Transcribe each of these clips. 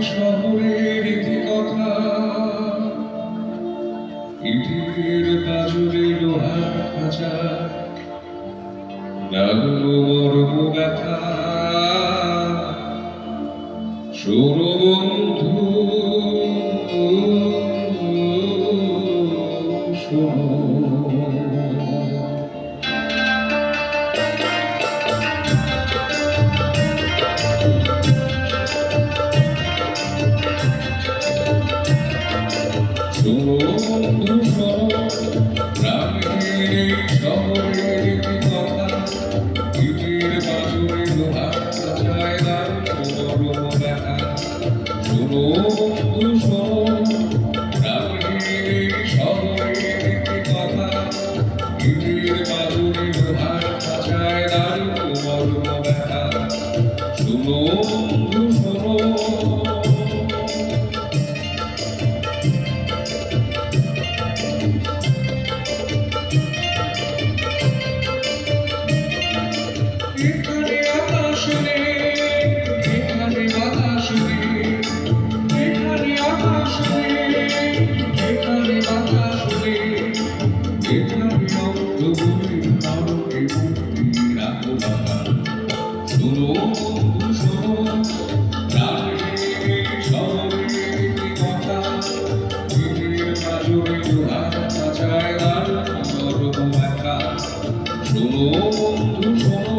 শহরের ইতিকথা ইটের পাঁজরে লোহার খাঁচা লাগলো মর্ম ব্যথা শোনো বন্ধু শোনো বন্ধু শোনো গ্রামের এই শহরের ইতিকথা ইটের পাঁজরে লোহার খাঁচায় লাগলো মর্ম ব্যথা শোনো বন্ধু শোনো গ্রামের এই শহরের ইতিকথা ইটের পাঁজরে লোহার খাঁচায় লাগলো মর্ম ব্যথা শোনো বন্ধু শোনো এখানে আকাশ নেই, এখানে বাতাস নেই, এখানে আকাশ নেই, এখানে বাতাস নেই, এখানে অন্ধকারে কারণে মুক্তি রাখো বাবা। শোনো বন্ধু শোনো, গ্রামের শহরের ইতিকথা, ইটের পাঁজরে লোহার খাঁচায় লাগলো মর্ম ব্যথা। শোনো বন্ধু শোনো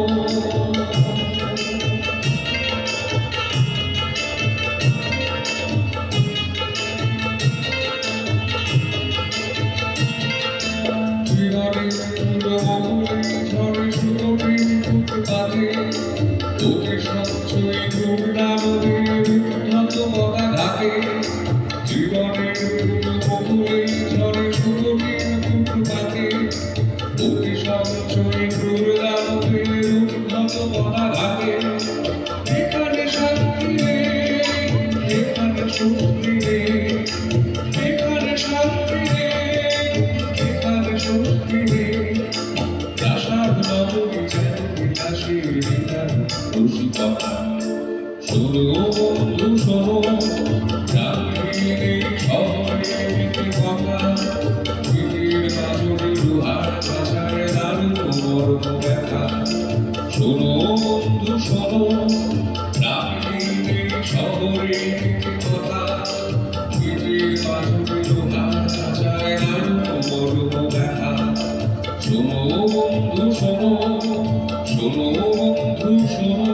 ঝড়ে সুরভি ফুটপাতে তোকে সঞ্চয়ী ঘূর্ণা নদীর উদ্ধত বলা ঘাটে জীবনের বহুলে ঝড়ে সুরভি ফুটপাতে তোকে সঞ্চয়ী ঘূর্ণা নদীর উদ্ধত বলা ঘাটে এখানে শান্তি নেই, এখানে স্বস্তি নেই, এখানে শান্তি নেই, এখানে স্বস্তি নেই। আশার নবমী যেন বিলাসের বিধান রসিকতা। শোনো বন্ধু শোনো, গ্রামের এই শহরের ইতিকথা, ইটের পাঁজরে লোহার খাঁচায় লাগলো মর্ম ব্যথা। শোনো বন্ধু শোনো, গ্রামের এই শহরের ইতিকথা, ইটের পাঁজরে লোহার খাঁচায় লাগলো মর্ম ব্যথা। শোনো বন্ধু শোনো, শোনো বন্ধু শোনো।